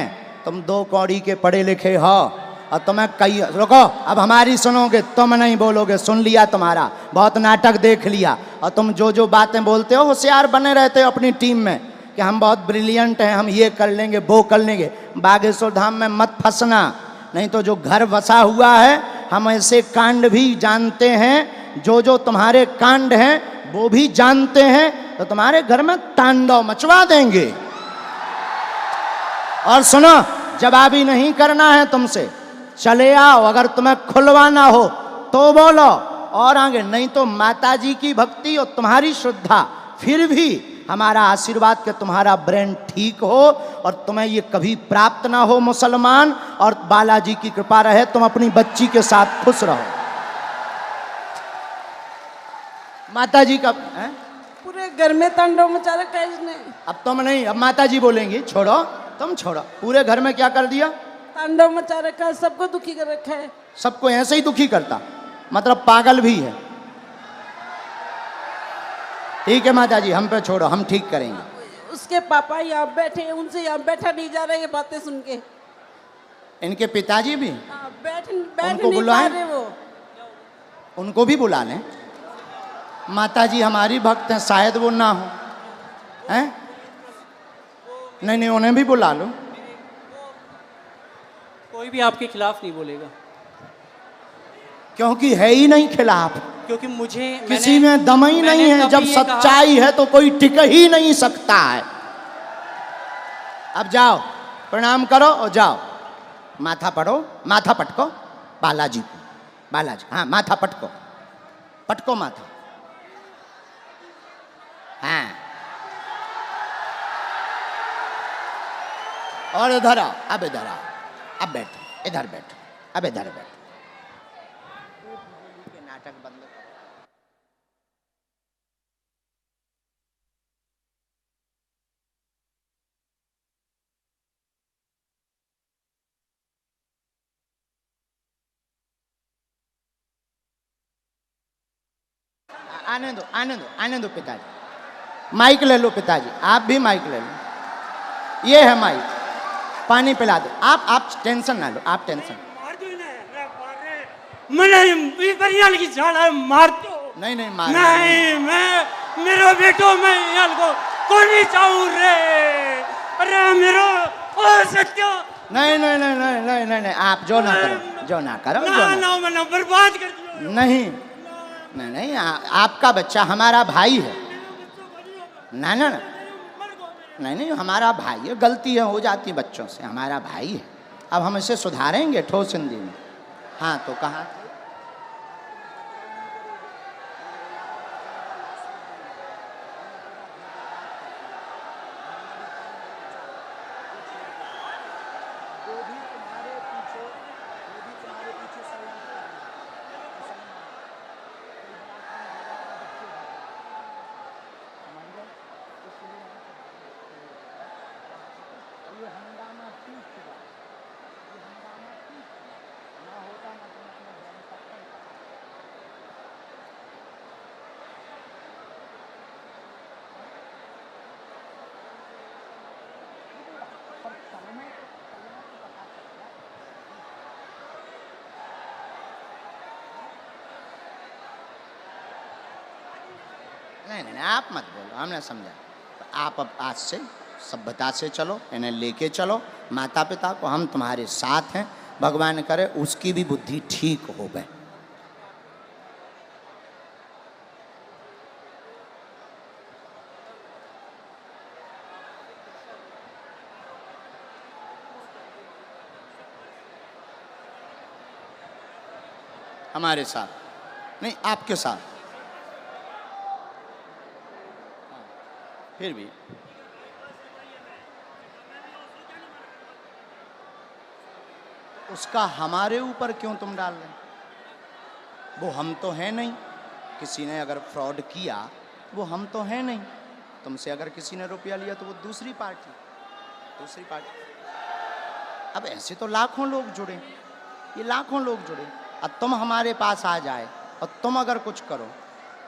[SPEAKER 2] तुम 2 कौड़ी के पढ़े लिखे हो, और तुम्हें कई, रुको, अब हमारी सुनोगे, तुम नहीं बोलोगे, सुन लिया तुम्हारा, बहुत नाटक देख लिया। और तुम जो जो बातें बोलते हो, होशियार बने रहते हो अपनी टीम में कि हम बहुत ब्रिलियंट हैं, हम ये कर लेंगे, वो कर लेंगे। बागेश्वर धाम में मत फंसना, नहीं तो जो घर बसा हुआ है हम ऐसे कांड भी जानते हैं, जो तुम्हारे कांड हैं वो भी जानते हैं, तो तुम्हारे घर में तांडव मचवा देंगे। और सुनो, जवाबी नहीं करना है तुमसे, चले आओ, अगर तुम्हें खुलवाना हो तो बोलो, और आगे नहीं तो माता जी की भक्ति और तुम्हारी श्रद्धा, फिर भी हमारा आशीर्वाद कि तुम्हारा ब्रेन ठीक हो और तुम्हें ये कभी प्राप्त ना हो मुसलमान, और बालाजी की कृपा रहे, तुम अपनी बच्ची के साथ खुश रहो। माता जी का
[SPEAKER 5] पूरे घर में तांडव मचा रखा है इसने।
[SPEAKER 2] अब तुम नहीं, अब माता जी बोलेंगी, छोड़ो, तुम छोड़ो। पूरे घर में क्या कर दिया?
[SPEAKER 5] तांडव मचा रखा है, सबको दुखी कर रखा है।
[SPEAKER 2] सबको ऐसे ही दुखी करता, मतलब पागल भी है। ठीक है माता जी, हम पे छोड़ो, हम ठीक करेंगे।
[SPEAKER 5] उसके पापा यहाँ बैठे हैं, उनसे यहाँ बैठा नहीं जा रहा है, ये बातें सुन के।
[SPEAKER 2] इनके पिताजी भी
[SPEAKER 5] बैठ
[SPEAKER 2] उनको
[SPEAKER 5] नहीं पा
[SPEAKER 2] बुलाएं?
[SPEAKER 5] रहे वो।
[SPEAKER 2] उनको भी बुला लें। माता जी हमारी भक्त हैं, शायद वो ना हो, हैं? नहीं नहीं, उन्हें भी बुला लो।
[SPEAKER 1] कोई भी आपके खिलाफ नहीं बोलेगा,
[SPEAKER 2] क्योंकि है ही नहीं खिलाफ,
[SPEAKER 1] क्योंकि मुझे
[SPEAKER 2] किसी में दम ही नहीं है। जब सच्चाई है तो कोई टिक ही नहीं सकता है। अब जाओ, प्रणाम करो और जाओ, माथा पढ़ो, माथा पटको बालाजी को, बालाजी, हाँ माथा पटको, पटको माथा, हाँ। और इधर आओ, अब इधर आओ, अब बैठो, इधर बैठो, अब इधर बैठो। नाटक बंद करो। आने दो, आने दो, आने दो पिताजी। माइक ले लो पिताजी, आप भी माइक ले लो। ये है माइक, पानी पिला दो। आप टेंशन ना लो, आप टेंशन। नहीं नहीं मार
[SPEAKER 6] नहीं, मैं मेरो बेटो, मैं यार को कोनी चाहूं रे, अरे मेरो ओ सत्यो।
[SPEAKER 2] नहीं नहीं नहीं नहीं नहीं नहीं नहीं, आप जो ना करो, जो ना करो, जो
[SPEAKER 6] ना
[SPEAKER 2] ना।
[SPEAKER 6] ना ना, बर्बाद कर दियो।
[SPEAKER 2] नहीं नहीं नहीं, आपका बच्चा हमारा भाई है। ना ना ना, नहीं नहीं, हमारा भाई है, गलतियाँ हो जाती बच्चों से, हमारा भाई है। अब हम इसे सुधारेंगे ठोस हिंदी में। हाँ तो कहाँ? नहीं नहीं, आप मत बोलो, हमने समझा। आप अब आज से सभ्यता से चलो, इन्हें लेके चलो। माता पिता को, हम तुम्हारे साथ हैं, भगवान करे उसकी भी बुद्धि ठीक हो गए। हमारे साथ नहीं, आपके साथ। फिर भी उसका हमारे ऊपर क्यों तुम डाल रहे? वो हम तो हैं नहीं। किसी ने अगर फ्रॉड किया, वो हम तो हैं नहीं। तुमसे अगर किसी ने रुपया लिया तो वो दूसरी पार्टी, दूसरी पार्टी। अब ऐसे तो लाखों लोग जुड़े, ये लाखों लोग जुड़े। अब तुम हमारे पास आ जाए और तुम अगर कुछ करो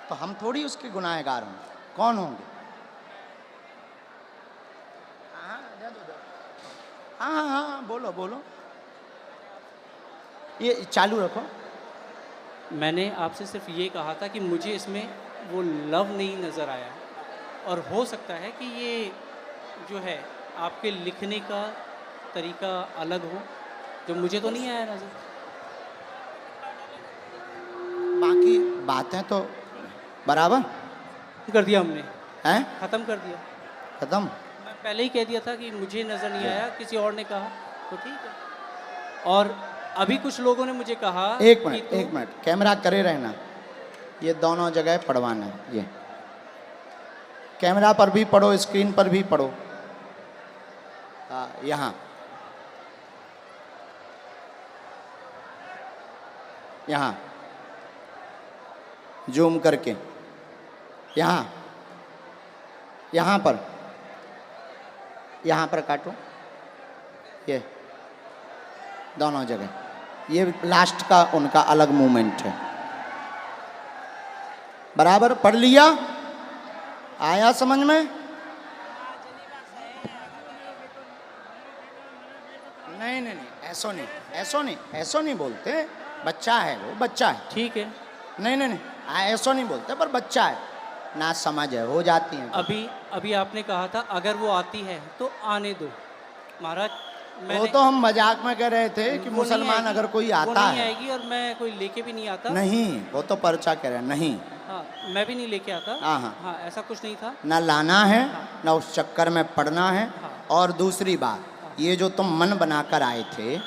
[SPEAKER 2] तो हम थोड़ी उसके गुनाहगार होंगे। कौन होंगे? हाँ हाँ हाँ, बोलो बोलो, ये चालू रखो।
[SPEAKER 1] मैंने आपसे सिर्फ ये कहा था कि मुझे इसमें वो लव नहीं नज़र आया, और हो सकता है कि ये जो है आपके लिखने का तरीका अलग हो, जो मुझे तो नहीं आया नज़र।
[SPEAKER 2] बाकी बातें तो बराबर
[SPEAKER 1] कर दिया हमने,
[SPEAKER 2] हैं,
[SPEAKER 1] ख़त्म कर दिया।
[SPEAKER 2] खत्म।
[SPEAKER 1] मैं पहले ही कह दिया था कि मुझे नज़र नहीं आया, किसी और ने कहा तो ठीक है। और अभी कुछ लोगों ने मुझे कहा
[SPEAKER 2] एक
[SPEAKER 1] कि
[SPEAKER 2] मिनट,
[SPEAKER 1] तू-
[SPEAKER 2] एक मिनट, कैमरा करे रहना, ये दोनों जगह पढ़वाना है। ये कैमरा पर भी पढ़ो, स्क्रीन पर भी पढ़ो। यहाँ यहाँ जूम करके, यहाँ यहाँ पर काटो, ये दोनों जगह, ये लास्ट का उनका अलग मूवमेंट है। बराबर पढ़ लिया? आया समझ में? नहीं नहीं नहीं, ऐसो नहीं, ऐसो नहीं, ऐसो नहीं बोलते। बच्चा है वो, बच्चा है।
[SPEAKER 1] ठीक है।
[SPEAKER 2] नहीं नहीं नहीं, ऐसो नहीं बोलते, पर बच्चा है, ना समझ है, हो जाती है।
[SPEAKER 1] अभी आपने कहा था अगर वो आती है तो आने दो महाराज।
[SPEAKER 2] वो तो हम मजाक में कह रहे थे कि
[SPEAKER 1] वो नहीं
[SPEAKER 2] मुसलमान
[SPEAKER 1] आएगी,
[SPEAKER 2] अगर कोई
[SPEAKER 1] वो
[SPEAKER 2] आता
[SPEAKER 1] नहीं
[SPEAKER 2] है।
[SPEAKER 1] आएगी और मैं कोई लेके भी नहीं आता।
[SPEAKER 2] नहीं, वो तो पर्चा कह रहे हैं, नहीं,
[SPEAKER 1] हाँ, मैं भी नहीं लेके आता।
[SPEAKER 2] हाँ, हाँ।
[SPEAKER 1] हाँ, ऐसा कुछ नहीं था।
[SPEAKER 2] ना लाना है, ना उस चक्कर में पड़ना है। और दूसरी बात, ये जो तुम मन बनाकर आए थे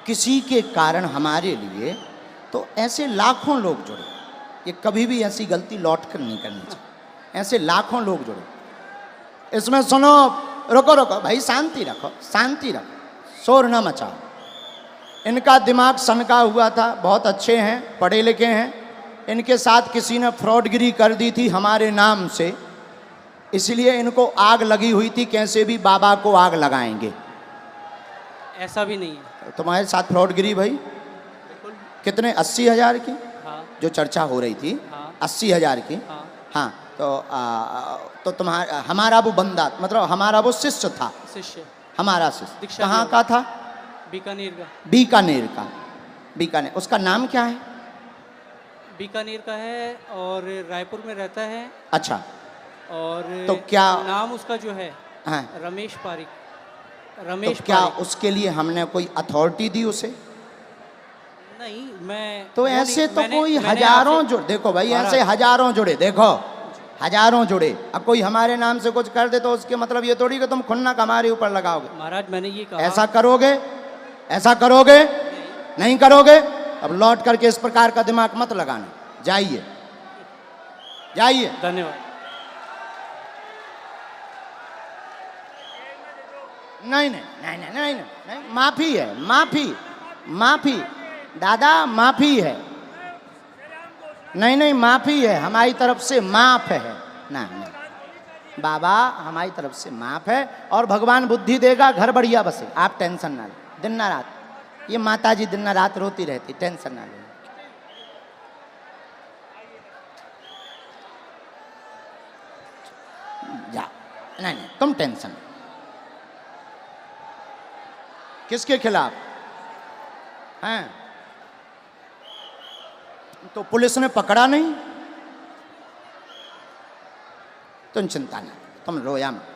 [SPEAKER 2] किसी के कारण हमारे लिए, तो ऐसे लाखों लोग जुड़े। ये कभी भी ऐसी गलती लौट कर नहीं करनी चाहिए। ऐसे लाखों लोग जुड़े। इसमें सुनो, रुको रुको भाई, शांति रखो, शांति रखो, शोर न मचाओ। इनका दिमाग सनका हुआ था, बहुत अच्छे हैं, पढ़े लिखे हैं। इनके साथ किसी ने फ्रॉडगिरी कर दी थी हमारे नाम से, इसलिए इनको आग लगी हुई थी, कैसे भी बाबा को आग लगाएंगे।
[SPEAKER 1] ऐसा भी नहीं है।
[SPEAKER 2] तुम्हारे साथ फ्रॉडगिरी भाई कितने? 80,000 की
[SPEAKER 1] हाँ,
[SPEAKER 2] जो चर्चा हो रही थी,
[SPEAKER 1] हाँ।
[SPEAKER 2] 80,000 की।
[SPEAKER 1] हाँ,
[SPEAKER 2] हाँ, तो तुम्हारा, हमारा वो बंदा, मतलब हमारा वो शिष्य था,
[SPEAKER 1] शिष्य
[SPEAKER 2] हमारा शिष्य
[SPEAKER 1] दीक्षा
[SPEAKER 2] कहाँ
[SPEAKER 1] लिया।
[SPEAKER 2] का था?
[SPEAKER 1] बीकानेर का।
[SPEAKER 2] बीकानेर का। बीकानेर, उसका नाम क्या है?
[SPEAKER 1] बीकानेर का है और रायपुर में रहता है।
[SPEAKER 2] अच्छा,
[SPEAKER 1] और
[SPEAKER 2] तो क्या-
[SPEAKER 1] नाम उसका जो है
[SPEAKER 2] हाँ,
[SPEAKER 1] रमेश पारिक।
[SPEAKER 2] तो
[SPEAKER 1] रमेश
[SPEAKER 2] क्या
[SPEAKER 1] पारिक।
[SPEAKER 2] उसके लिए हमने कोई अथॉरिटी दी उसे?
[SPEAKER 1] नहीं, मैं
[SPEAKER 2] तो
[SPEAKER 1] वो
[SPEAKER 2] ऐसे
[SPEAKER 1] नहीं-
[SPEAKER 2] तो
[SPEAKER 1] मैंने-
[SPEAKER 2] कोई
[SPEAKER 1] मैंने
[SPEAKER 2] हजारों
[SPEAKER 1] आपसे-
[SPEAKER 2] जुड़े, देखो भाई,
[SPEAKER 1] महाराज,
[SPEAKER 2] ऐसे हजारों जुड़े, देखो हजारों जुड़े। अब कोई हमारे नाम से कुछ कर दे तो उसके मतलब ये थोड़ी कि तुम खुन्नक हमारे ऊपर लगाओगे।
[SPEAKER 1] महाराज मैंने ये कहा।
[SPEAKER 2] ऐसा करोगे? ऐसा करोगे? नहीं करोगे? अब लौट करके इस प्रकार का दिमाग मत लगाना। जाइए, जाइए।
[SPEAKER 1] धन्यवाद।
[SPEAKER 2] नहीं नहीं नहीं नहीं नहीं नहीं, नहीं, माफी है, माफी, माफी दादा, माफी है। नहीं नहीं, माफी है हमारी तरफ से, माफ है ना, नहीं बाबा, हमारी तरफ से माफ है। और भगवान बुद्धि देगा, घर बढ़िया बसे, आप टेंशन ना लो। दिन ना रात ये माता जी दिन ना रात रोती रहती, टेंशन ना लो। जा, नहीं नहीं, तुम टेंशन। किसके खिलाफ हैं? तो पुलिस ने पकड़ा नहीं, तुम चिंता ना, तुम रोया मत।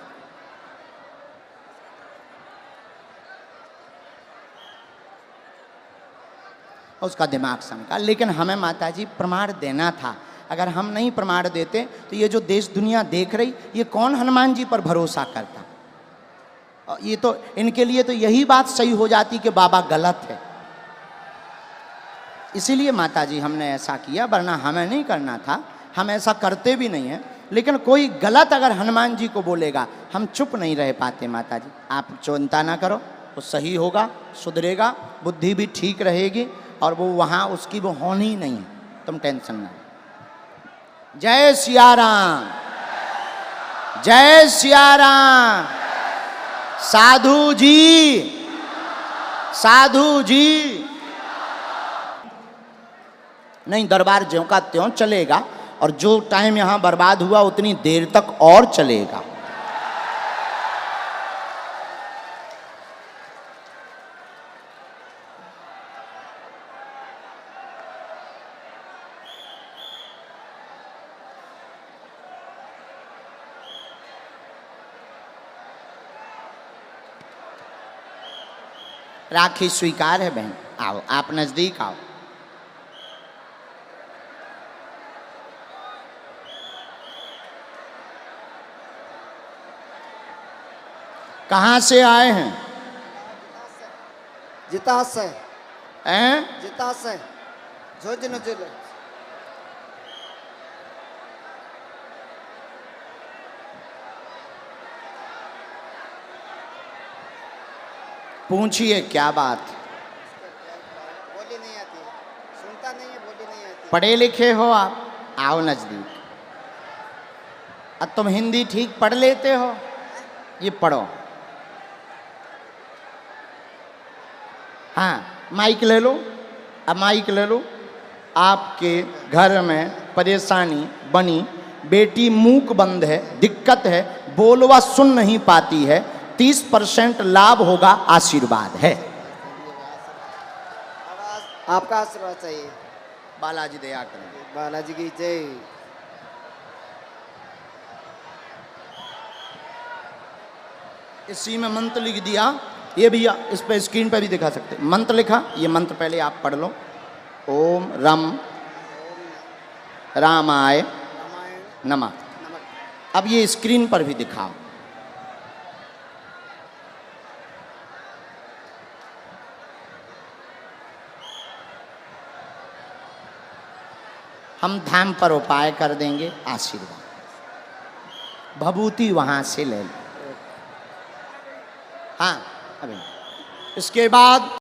[SPEAKER 2] उसका दिमाग सनका, लेकिन हमें माताजी प्रमाण देना था। अगर हम नहीं प्रमाण देते तो ये जो देश दुनिया देख रही, ये कौन हनुमान जी पर भरोसा करता? और ये तो इनके लिए तो यही बात सही हो जाती कि बाबा गलत है। इसीलिए माताजी हमने ऐसा किया, वरना हमें नहीं करना था, हम ऐसा करते भी नहीं हैं। लेकिन कोई गलत अगर हनुमान जी को बोलेगा, हम चुप नहीं रह पाते। माताजी आप चिंता ना करो, वो सही होगा, सुधरेगा, बुद्धि भी ठीक रहेगी, और वो वहाँ उसकी वो होनी ही नहीं है, तुम टेंशन ना। जय सिया राम, जय सिया राम। साधु जी, साधु जी। नहीं, दरबार ज्यों का त्यों चलेगा, और जो टाइम यहाँ बर्बाद हुआ उतनी देर तक और चलेगा। राखी स्वीकार है बहन, आओ आप नजदीक आओ। कहाँ से आए हैं?
[SPEAKER 7] जितास है,
[SPEAKER 2] हैं?
[SPEAKER 7] जितास है, जोजन जिले।
[SPEAKER 2] पूछिए क्या बात?
[SPEAKER 7] बोली नहीं आती, सुनता नहीं है, बोली नहीं आती।
[SPEAKER 2] पढ़े लिखे हो आप? आओ नजदीक। अब तुम हिंदी ठीक पढ़ लेते हो? ये पढ़ो। हाँ, माइक ले लो। अब माइक ले लो। आपके घर में परेशानी बनी, बेटी मूक बंद है, दिक्कत है, बोलवा सुन नहीं पाती है, 30% लाभ होगा, आशीर्वाद है।
[SPEAKER 7] आपका आशीर्वाद चाहिए।
[SPEAKER 2] बालाजी दया करें।
[SPEAKER 7] बालाजी की जय।
[SPEAKER 2] इसी में मंत्र लिख दिया, ये भैया इस पे स्क्रीन पे भी दिखा सकते, मंत्र लिखा, ये मंत्र पहले आप पढ़ लो। ओम रम रामाय नमः। अब ये स्क्रीन पर भी दिखाओ। हम धाम पर उपाय कर देंगे, आशीर्वाद भभूति वहां से ले लो। हाँ, अभी इसके बाद